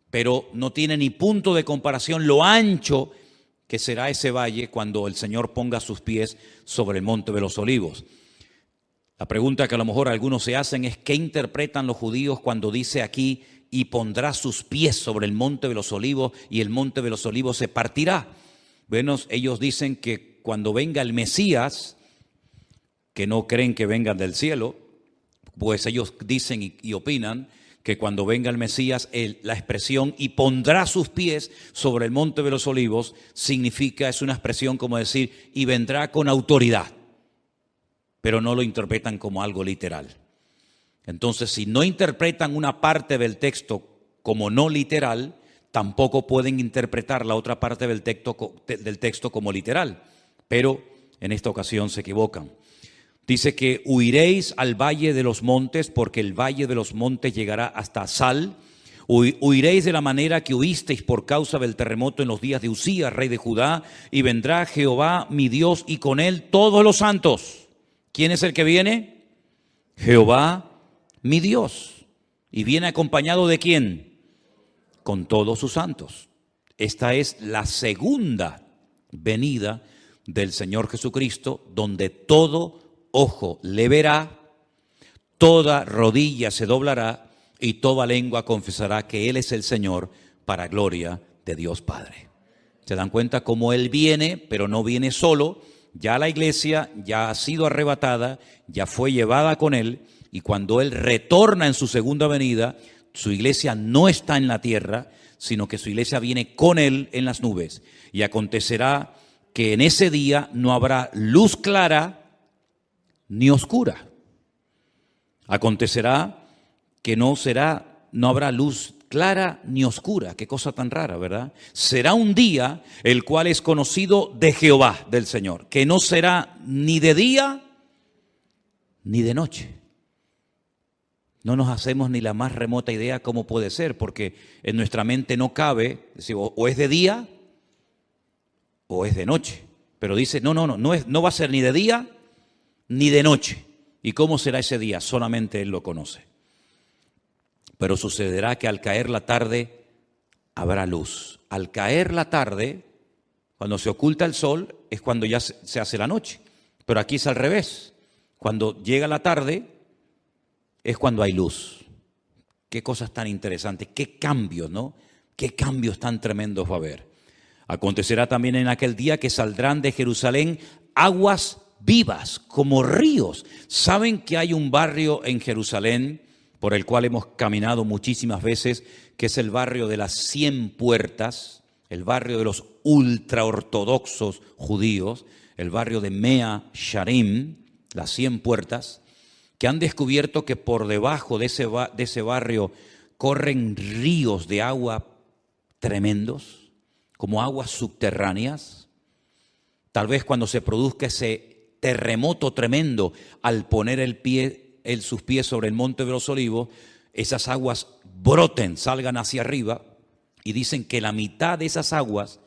A: pero no tiene ni punto de comparación lo ancho que será ese valle cuando el Señor ponga sus pies sobre el monte de los Olivos. La pregunta que a lo mejor algunos se hacen es: ¿qué interpretan los judíos cuando dice aquí y pondrá sus pies sobre el monte de los Olivos y el monte de los Olivos se partirá? Bueno, ellos dicen que cuando venga el Mesías, que no creen que vengan del cielo, pues ellos dicen y opinan que cuando venga el Mesías, la expresión "y pondrá sus pies sobre el monte de los Olivos" es una expresión como decir "y vendrá con autoridad", pero no lo interpretan como algo literal. Entonces, si no interpretan una parte del texto como no literal, tampoco pueden interpretar la otra parte del texto como literal, pero en esta ocasión se equivocan. Dice que huiréis al valle de los montes, porque el valle de los montes llegará hasta Sal. Huiréis de la manera que huisteis por causa del terremoto en los días de Usías, rey de Judá, y vendrá Jehová mi Dios y con él todos los santos. ¿Quién es el que viene? Jehová mi Dios. ¿Y viene acompañado de quién? Con todos sus santos. Esta es la segunda venida del Señor Jesucristo, donde todo ojo le verá, toda rodilla se doblará y toda lengua confesará que Él es el Señor, para gloria de Dios Padre. ¿Se dan cuenta cómo Él viene, pero no viene solo? Ya la iglesia ya ha sido arrebatada, ya fue llevada con Él, y cuando Él retorna en su segunda venida, su iglesia no está en la tierra, sino que su iglesia viene con Él en las nubes. Y acontecerá que en ese día no habrá luz clara ni oscura. Acontecerá que no habrá luz clara ni oscura. Qué cosa tan rara, ¿verdad? Será un día el cual es conocido de Jehová, del Señor, que no será ni de día ni de noche. No nos hacemos ni la más remota idea cómo puede ser, porque en nuestra mente no cabe decir, o es de día o es de noche. Pero dice, no va a ser ni de día ni de noche. ¿Y cómo será ese día? Solamente Él lo conoce. Pero sucederá que al caer la tarde habrá luz. Al caer la tarde, cuando se oculta el sol, es cuando ya se hace la noche. Pero aquí es al revés. Cuando llega la tarde, es cuando hay luz. Qué cosas tan interesantes, qué cambios, ¿no? Qué cambios tan tremendos va a haber. Acontecerá también en aquel día que saldrán de Jerusalén aguas vivas como ríos. ¿Saben que hay un barrio en Jerusalén por el cual hemos caminado muchísimas veces, que es el barrio de las 100 puertas? el barrio de los ultraortodoxos judíos, el barrio de Mea Sharim, las 100 puertas, que han descubierto que por debajo de ese barrio corren ríos de agua tremendos, como aguas subterráneas. Tal vez cuando se produzca ese terremoto tremendo al poner sus pies sobre el Monte de los Olivos, esas aguas broten, salgan hacia arriba, y dicen que la mitad de esas aguas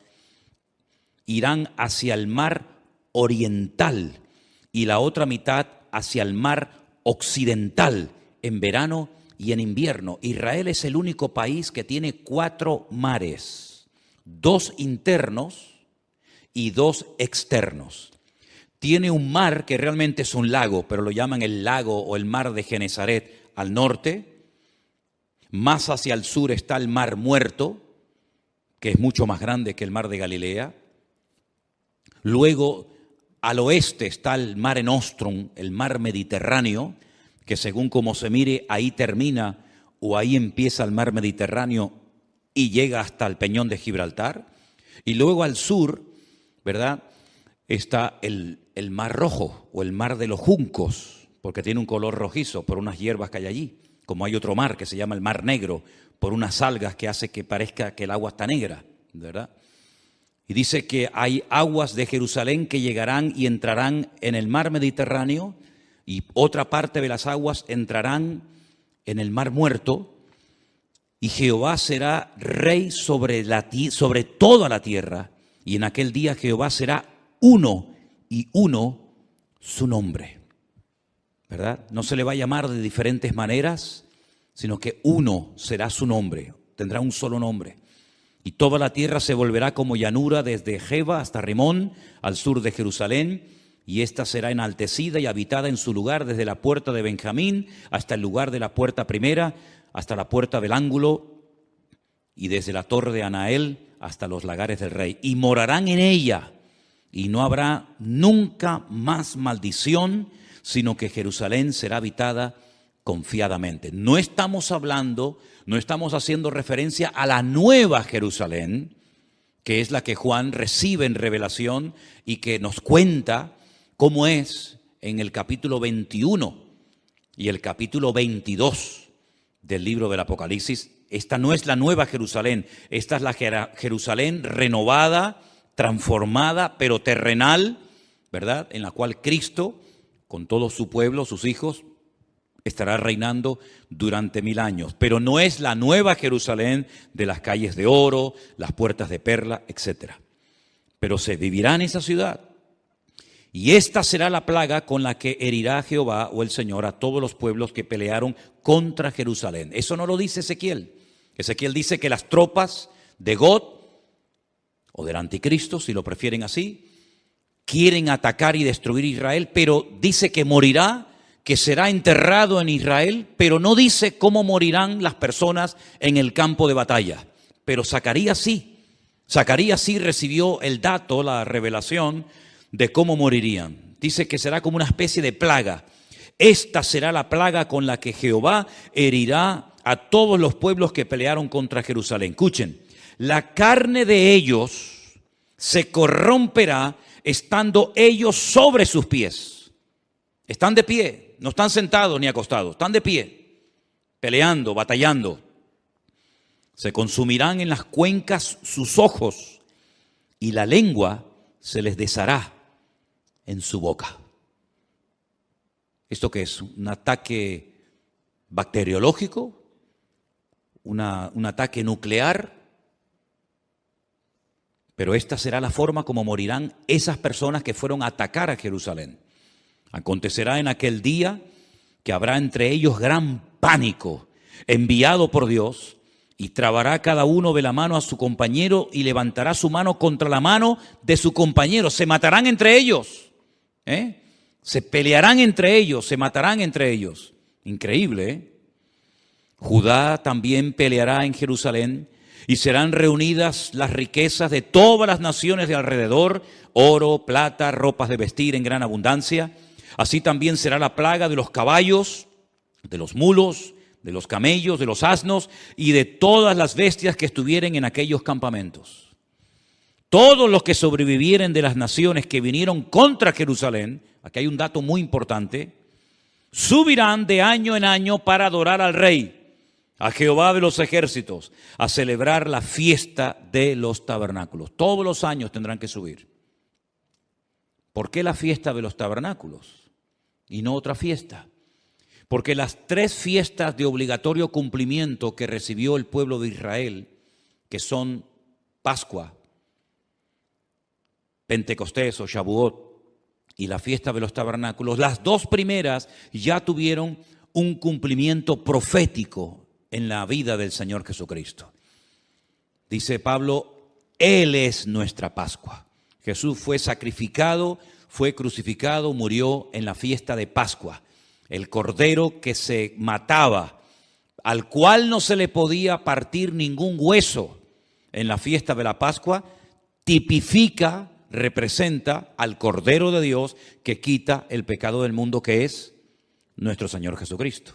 A: irán hacia el mar oriental y la otra mitad hacia el mar occidental en verano y en invierno. Israel es el único país que tiene 4 mares, 2 internos y 2 externos. Tiene un mar que realmente es un lago, pero lo llaman el lago o el mar de Genesaret al norte. Más hacia el sur está el mar Muerto, que es mucho más grande que el mar de Galilea. Luego, al oeste está el Mare Nostrum, el mar Mediterráneo, que según como se mire, ahí termina o ahí empieza el mar Mediterráneo y llega hasta el Peñón de Gibraltar. Y luego al sur, ¿verdad?, está el Mar Rojo o el Mar de los Juncos, porque tiene un color rojizo por unas hierbas que hay allí. Como hay otro mar que se llama el Mar Negro, por unas algas que hace que parezca que el agua está negra, ¿verdad? Y dice que hay aguas de Jerusalén que llegarán y entrarán en el mar Mediterráneo, y otra parte de las aguas entrarán en el mar Muerto, y Jehová será rey sobre toda la tierra, y en aquel día Jehová será uno, y uno su nombre, ¿verdad? No se le va a llamar de diferentes maneras, sino que uno será su nombre, tendrá un solo nombre. Y toda la tierra se volverá como llanura desde Jeba hasta Rimón, al sur de Jerusalén, y ésta será enaltecida y habitada en su lugar desde la puerta de Benjamín hasta el lugar de la puerta primera, hasta la puerta del ángulo, y desde la torre de Anael hasta los lagares del rey. Y morarán en ella, y no habrá nunca más maldición, sino que Jerusalén será habitada confiadamente. No estamos haciendo referencia a la nueva Jerusalén, que es la que Juan recibe en revelación y que nos cuenta cómo es en el capítulo 21 y el capítulo 22 del libro del Apocalipsis. Esta no es la nueva Jerusalén, esta es la Jerusalén renovada, transformada, pero terrenal, ¿verdad?, en la cual Cristo, con todo su pueblo, sus hijos, estará reinando durante 1000 años. Pero no es la nueva Jerusalén de las calles de oro, las puertas de perla, etc. Pero se vivirá en esa ciudad. Y esta será la plaga con la que herirá Jehová o el Señor a todos los pueblos que pelearon contra Jerusalén. Eso no lo dice Ezequiel. Ezequiel dice que las tropas de Gog, o del anticristo, si lo prefieren así, quieren atacar y destruir Israel, pero dice que morirá, que será enterrado en Israel, pero no dice cómo morirán las personas en el campo de batalla. Pero Zacarías sí recibió el dato, la revelación de cómo morirían. Dice que será como una especie de plaga. Esta será la plaga con la que Jehová herirá a todos los pueblos que pelearon contra Jerusalén. Escuchen, la carne de ellos se corromperá estando ellos sobre sus pies. Están de pie, no están sentados ni acostados, están de pie, peleando, batallando. Se consumirán en las cuencas sus ojos y la lengua se les deshará en su boca. ¿Esto qué es? ¿Un ataque bacteriológico? ¿Un ataque nuclear? Pero esta será la forma como morirán esas personas que fueron a atacar a Jerusalén. Acontecerá en aquel día que habrá entre ellos gran pánico enviado por Dios, y trabará cada uno de la mano a su compañero y levantará su mano contra la mano de su compañero. Se matarán entre ellos, se pelearán entre ellos, se matarán entre ellos. Increíble, ¿eh? Judá también peleará en Jerusalén, y serán reunidas las riquezas de todas las naciones de alrededor, oro, plata, ropas de vestir en gran abundancia. Así también será la plaga de los caballos, de los mulos, de los camellos, de los asnos y de todas las bestias que estuvieren en aquellos campamentos. todos los que sobrevivieren de las naciones que vinieron contra Jerusalén, aquí hay un dato muy importante, subirán de año en año para adorar al Rey, a Jehová de los ejércitos, a celebrar la fiesta de los tabernáculos. Todos los años tendrán que subir. ¿Por qué la fiesta de los tabernáculos y no otra fiesta? Porque las 3 fiestas de obligatorio cumplimiento que recibió el pueblo de Israel, que son Pascua, Pentecostés o Shavuot y la fiesta de los tabernáculos, las 2 primeras ya tuvieron un cumplimiento profético en la vida del Señor Jesucristo. Dice Pablo, Él es nuestra Pascua. Jesús fue sacrificado, fue crucificado, murió en la fiesta de Pascua. El cordero que se mataba, al cual no se le podía partir ningún hueso en la fiesta de la Pascua, tipifica, representa al Cordero de Dios que quita el pecado del mundo, que es nuestro Señor Jesucristo.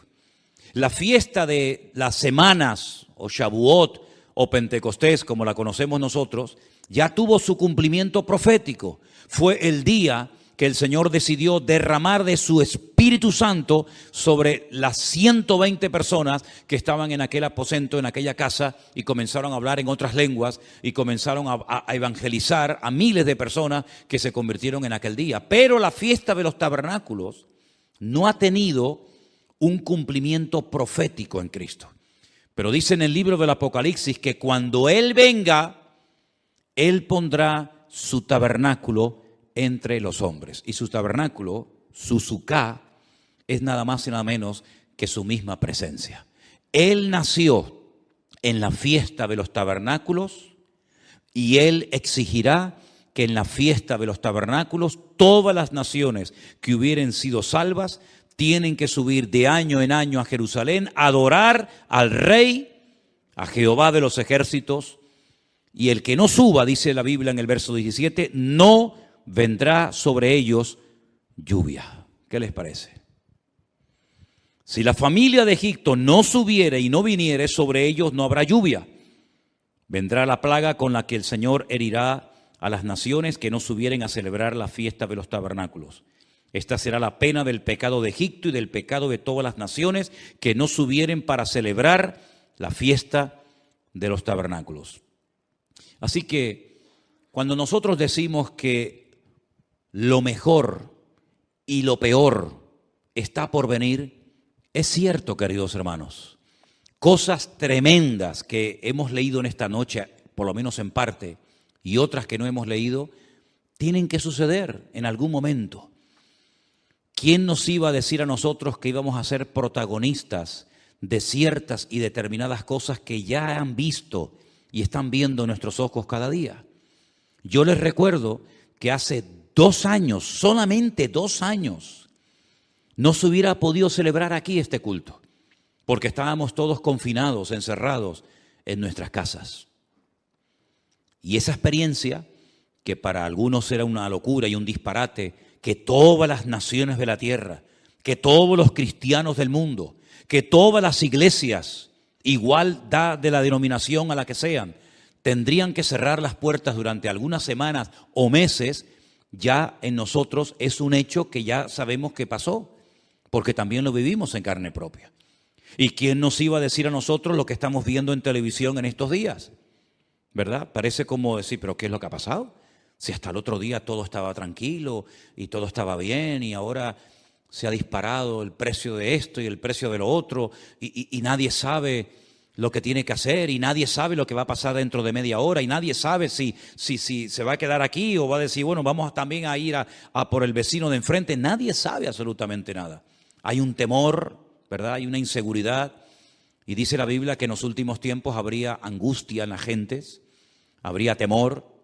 A: La fiesta de las semanas, o Shavuot, o Pentecostés, como la conocemos nosotros, ya tuvo su cumplimiento profético. Fue el día que el Señor decidió derramar de su Espíritu Santo sobre las 120 personas que estaban en aquel aposento, en aquella casa, y comenzaron a hablar en otras lenguas y comenzaron a evangelizar a miles de personas que se convirtieron en aquel día. Pero la fiesta de los tabernáculos no ha tenido un cumplimiento profético en Cristo. Pero dice en el libro del Apocalipsis que cuando Él venga, Él pondrá su tabernáculo entre los hombres. Y su tabernáculo, su suká, es nada más y nada menos que su misma presencia. Él nació en la fiesta de los tabernáculos y Él exigirá que en la fiesta de los tabernáculos todas las naciones que hubieren sido salvas tienen que subir de año en año a Jerusalén a adorar al Rey, a Jehová de los ejércitos. Y el que no suba, dice la Biblia en el verso 17, no vendrá sobre ellos lluvia. ¿Qué les parece? Si la familia de Egipto no subiere y no viniere, sobre ellos no habrá lluvia. Vendrá la plaga con la que el Señor herirá a las naciones que no subieren a celebrar la fiesta de los tabernáculos. Esta será la pena del pecado de Egipto y del pecado de todas las naciones que no subieren para celebrar la fiesta de los tabernáculos. Así que cuando nosotros decimos que lo mejor y lo peor está por venir, es cierto, queridos hermanos. Cosas tremendas que hemos leído en esta noche, por lo menos en parte, y otras que no hemos leído, tienen que suceder en algún momento. ¿Quién nos iba a decir a nosotros que íbamos a ser protagonistas de ciertas y determinadas cosas que ya han visto y están viendo nuestros ojos cada día? Yo les recuerdo que hace 2 años, solamente 2 años, no se hubiera podido celebrar aquí este culto, porque estábamos todos confinados, encerrados en nuestras casas. Y esa experiencia, que para algunos era una locura y un disparate, que todas las naciones de la tierra, que todos los cristianos del mundo, que todas las iglesias, igual da de la denominación a la que sean, tendrían que cerrar las puertas durante algunas semanas o meses, ya en nosotros es un hecho que ya sabemos que pasó, porque también lo vivimos en carne propia. ¿Y quién nos iba a decir a nosotros lo que estamos viendo en televisión en estos días? ¿Verdad? Parece como decir, ¿pero qué es lo que ha pasado? Si hasta el otro día todo estaba tranquilo y todo estaba bien y ahora se ha disparado el precio de esto y el precio de lo otro y nadie sabe lo que tiene que hacer y nadie sabe lo que va a pasar dentro de media hora y nadie sabe si se va a quedar aquí o va a decir, bueno, vamos también a ir a por el vecino de enfrente. Nadie sabe absolutamente nada. Hay un temor, ¿verdad? Hay una inseguridad y dice la Biblia que en los últimos tiempos habría angustia en las gentes, habría temor,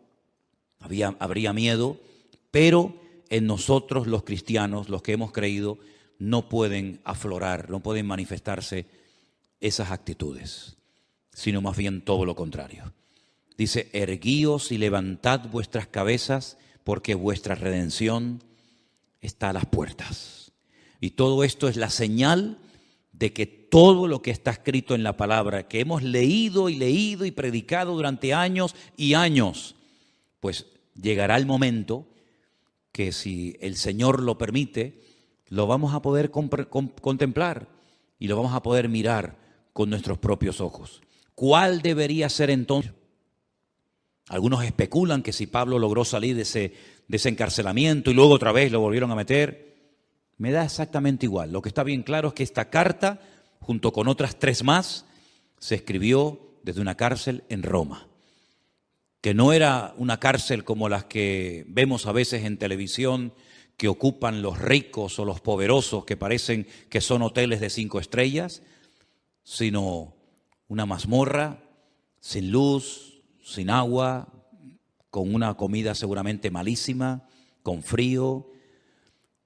A: habría miedo, pero en nosotros los cristianos, los que hemos creído, no pueden aflorar, no pueden manifestarse esas actitudes, sino más bien todo lo contrario. Dice, erguíos y levantad vuestras cabezas, porque vuestra redención está a las puertas. Y todo esto es la señal de que todo lo que está escrito en la palabra, que hemos leído y predicado durante años y años, pues llegará el momento que, si el Señor lo permite, lo vamos a poder contemplar y lo vamos a poder mirar con nuestros propios ojos. ¿Cuál debería ser entonces? Algunos especulan que si Pablo logró salir de ese encarcelamiento y luego otra vez lo volvieron a meter. Me da exactamente igual. Lo que está bien claro es que esta carta, junto con otras 3 más, se escribió desde una cárcel en Roma, que no era una cárcel como las que vemos a veces en televisión, que ocupan los ricos o los poderosos, que parecen que son hoteles de 5 estrellas, sino una mazmorra sin luz, sin agua, con una comida seguramente malísima, con frío,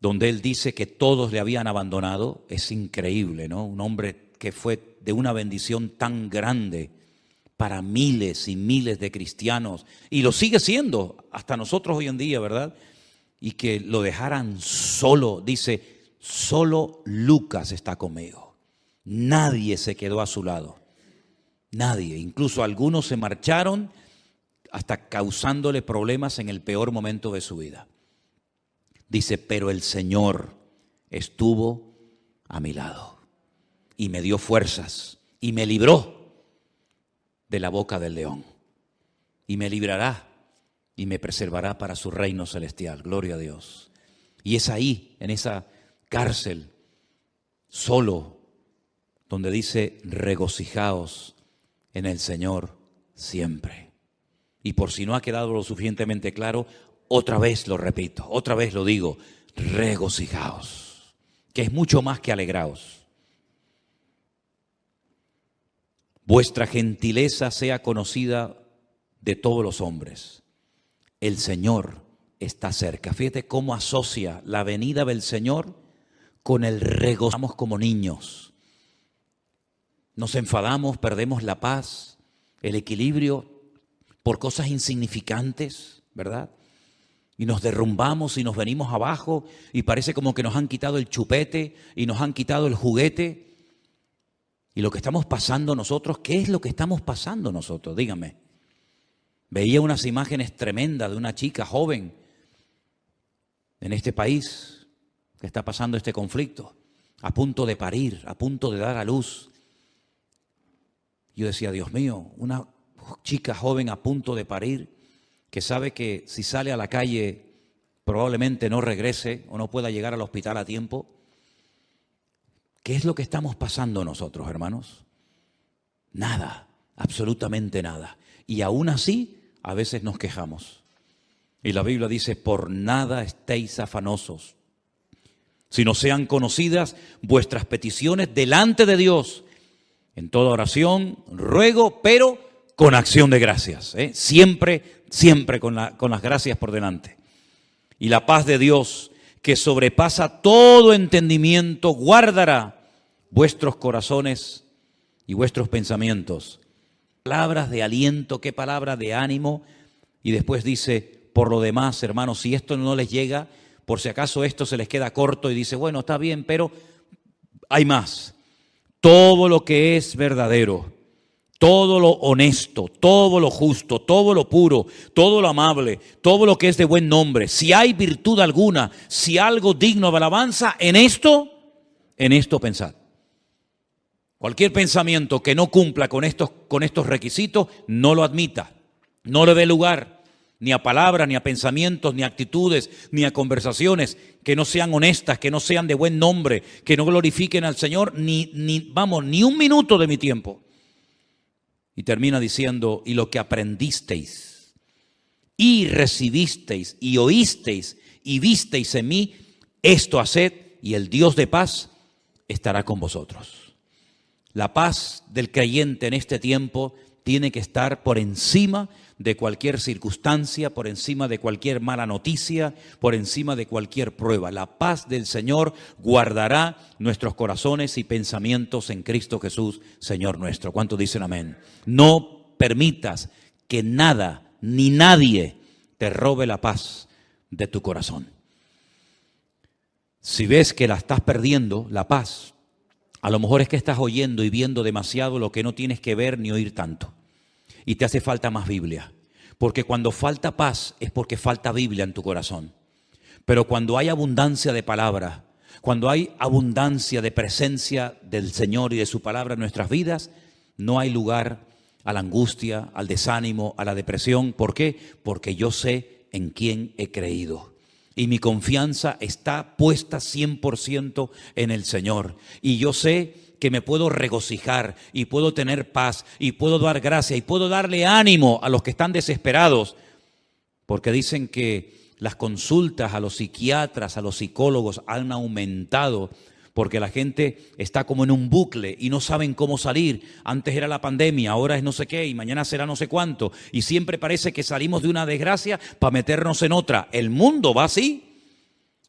A: donde él dice que todos le habían abandonado. Es increíble, ¿no? Un hombre que fue de una bendición tan grande para miles y miles de cristianos, y lo sigue siendo hasta nosotros hoy en día, ¿verdad? Y que lo dejaran solo. Dice, solo Lucas está conmigo. Nadie se quedó a su lado. Nadie. Incluso algunos se marcharon, hasta causándole problemas en el peor momento de su vida. Dice, pero el Señor estuvo a mi lado y me dio fuerzas y me libró de la boca del león, y me librará y me preservará para su reino celestial. Gloria a Dios. Y es ahí, en esa cárcel, solo, donde dice, regocijaos en el Señor siempre. Y por si no ha quedado lo suficientemente claro, otra vez lo repito, otra vez lo digo, regocijaos, que es mucho más que alegraos. Vuestra gentileza sea conocida de todos los hombres. El Señor está cerca. Fíjate cómo asocia la venida del Señor con el regocijo. Estamos como niños. Nos enfadamos, perdemos la paz, el equilibrio por cosas insignificantes, ¿verdad? Y nos derrumbamos y nos venimos abajo y parece como que nos han quitado el chupete y nos han quitado el juguete. Y lo que estamos pasando nosotros, ¿qué es lo que estamos pasando nosotros? Dígame. Veía unas imágenes tremendas de una chica joven en este país que está pasando este conflicto, a punto de parir, a punto de dar a luz. Yo decía, Dios mío, una chica joven a punto de parir, que sabe que si sale a la calle probablemente no regrese o no pueda llegar al hospital a tiempo. ¿Qué es lo que estamos pasando nosotros, hermanos? Nada, absolutamente nada. Y aún así, a veces nos quejamos. Y la Biblia dice, por nada estéis afanosos, sino sean conocidas vuestras peticiones delante de Dios, en toda oración, ruego, pero con acción de gracias. Siempre con las gracias por delante. Y la paz de Dios, que sobrepasa todo entendimiento, guardará vuestros corazones y vuestros pensamientos. Palabras de aliento, qué palabra de ánimo. Y después dice, por lo demás, hermanos, si esto no les llega, por si acaso esto se les queda corto, y dice, bueno, está bien, pero hay más. Todo lo que es verdadero, todo lo honesto, todo lo justo, todo lo puro, todo lo amable, todo lo que es de buen nombre, si hay virtud alguna, si algo digno de alabanza, en esto pensad. Cualquier pensamiento que no cumpla con estos requisitos, no lo admita, no le dé lugar ni a palabras, ni a pensamientos, ni a actitudes, ni a conversaciones que no sean honestas, que no sean de buen nombre, que no glorifiquen al Señor, ni un minuto de mi tiempo. Y termina diciendo, y lo que aprendisteis, y recibisteis, y oísteis, y visteis en mí, esto haced, y el Dios de paz estará con vosotros. La paz del creyente en este tiempo tiene que estar por encima de cualquier circunstancia, por encima de cualquier mala noticia, por encima de cualquier prueba. La paz del Señor guardará nuestros corazones y pensamientos en Cristo Jesús, Señor nuestro. ¿Cuántos dicen amén? No permitas que nada ni nadie te robe la paz de tu corazón. Si ves que la estás perdiendo, la paz, a lo mejor es que estás oyendo y viendo demasiado lo que no tienes que ver ni oír tanto. Y te hace falta más Biblia. Porque cuando falta paz es porque falta Biblia en tu corazón. Pero cuando hay abundancia de palabra, cuando hay abundancia de presencia del Señor y de su palabra en nuestras vidas, no hay lugar a la angustia, al desánimo, a la depresión. ¿Por qué? Porque yo sé en quién he creído. Y mi confianza está puesta 100% en el Señor. Y yo sé que me puedo regocijar y puedo tener paz y puedo dar gracia y puedo darle ánimo a los que están desesperados. Porque dicen que las consultas a los psiquiatras, a los psicólogos han aumentado porque la gente está como en un bucle y no saben cómo salir. Antes era la pandemia, ahora es no sé qué y mañana será no sé cuánto. Y siempre parece que salimos de una desgracia para meternos en otra. El mundo va así.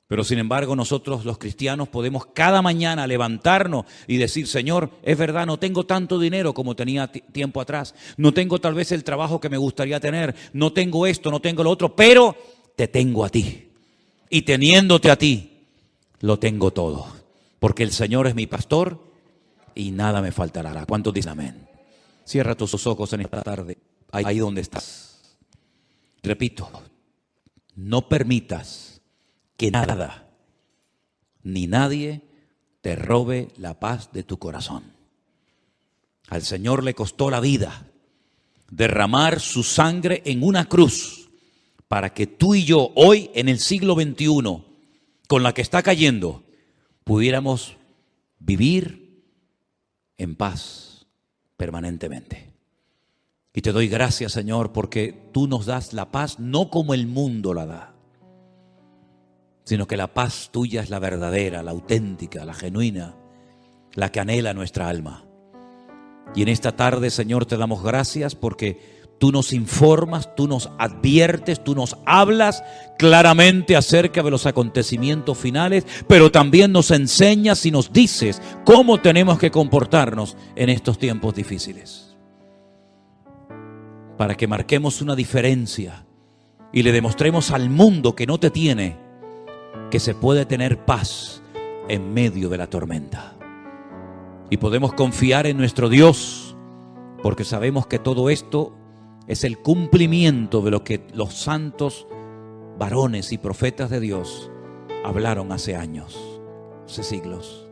A: Pero sin embargo nosotros los cristianos podemos cada mañana levantarnos y decir: Señor, es verdad, no tengo tanto dinero como tenía tiempo atrás. No tengo tal vez el trabajo que me gustaría tener. No tengo esto, no tengo lo otro, pero te tengo a ti. Y teniéndote a ti, lo tengo todo. Porque el Señor es mi pastor y nada me faltará. ¿Cuántos dicen amén? Cierra tus ojos en esta tarde, ahí donde estás. Repito, no permitas que nada ni nadie te robe la paz de tu corazón. Al Señor le costó la vida derramar su sangre en una cruz para que tú y yo hoy en el siglo XXI, con la que está cayendo, pudiéramos vivir en paz permanentemente. Y te doy gracias, Señor, porque tú nos das la paz no como el mundo la da, sino que la paz tuya es la verdadera, la auténtica, la genuina, la que anhela nuestra alma. Y en esta tarde, Señor, te damos gracias porque tú nos informas, tú nos adviertes, tú nos hablas claramente acerca de los acontecimientos finales, pero también nos enseñas y nos dices cómo tenemos que comportarnos en estos tiempos difíciles. Para que marquemos una diferencia y le demostremos al mundo que no te tiene que se puede tener paz en medio de la tormenta. Y podemos confiar en nuestro Dios, porque sabemos que todo esto es el cumplimiento de lo que los santos varones y profetas de Dios hablaron hace años, hace siglos.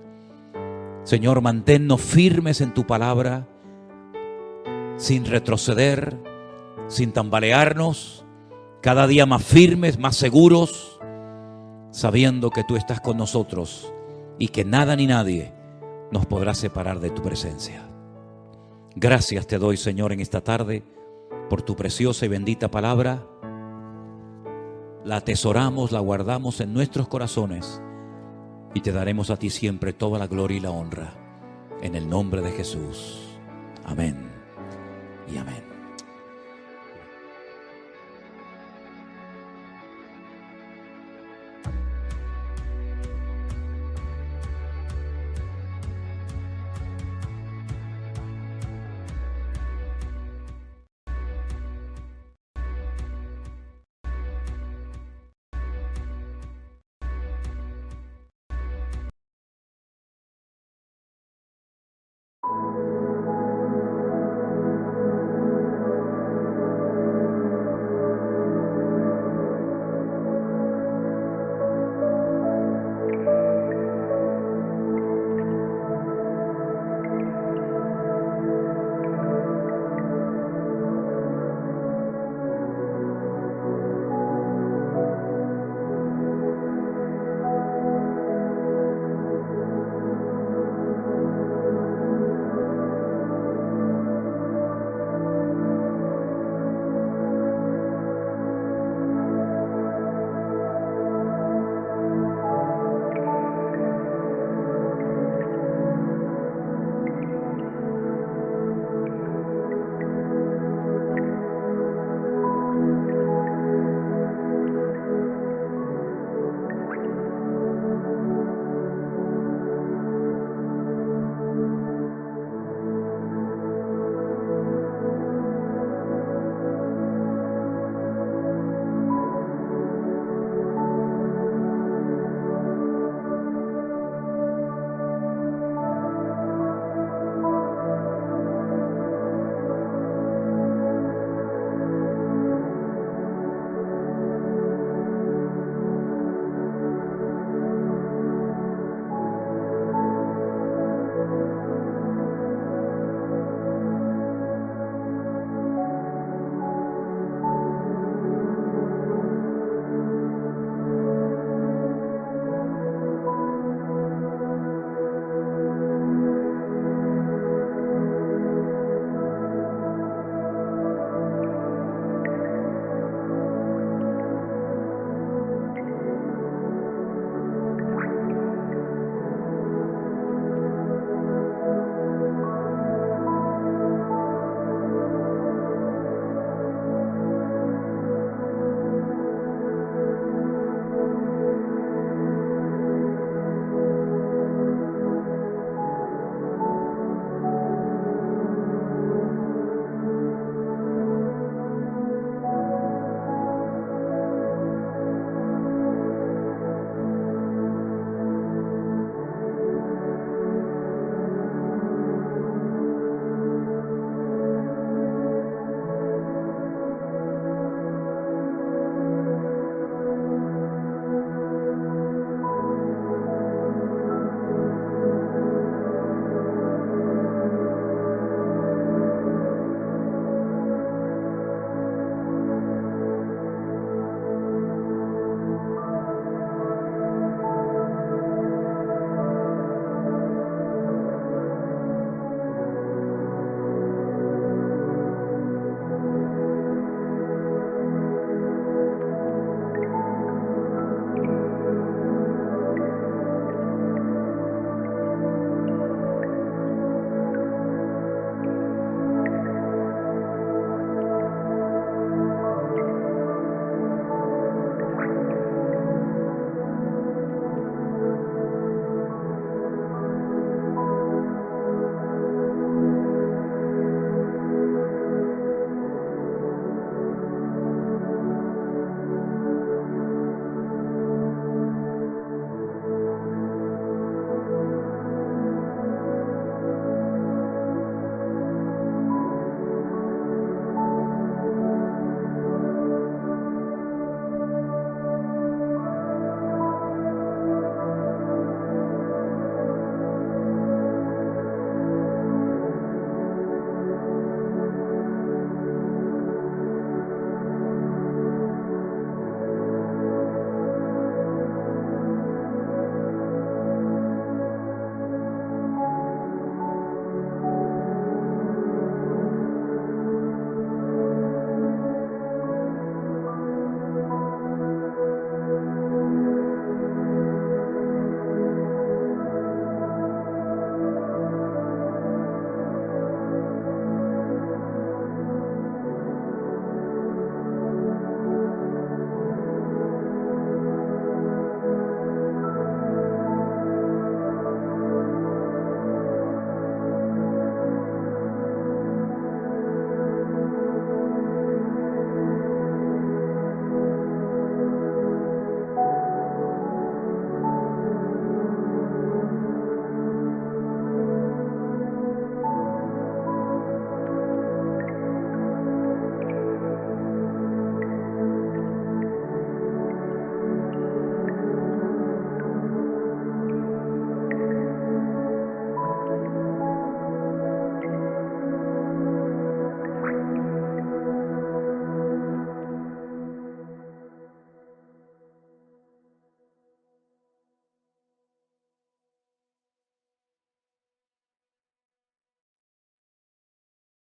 A: Señor, manténnos firmes en tu palabra, sin retroceder, sin tambalearnos, cada día más firmes, más seguros, sabiendo que tú estás con nosotros y que nada ni nadie nos podrá separar de tu presencia. Gracias te doy, Señor, en esta tarde por tu preciosa y bendita palabra. La atesoramos, la guardamos en nuestros corazones y te daremos a ti siempre toda la gloria y la honra. En el nombre de Jesús. Amén.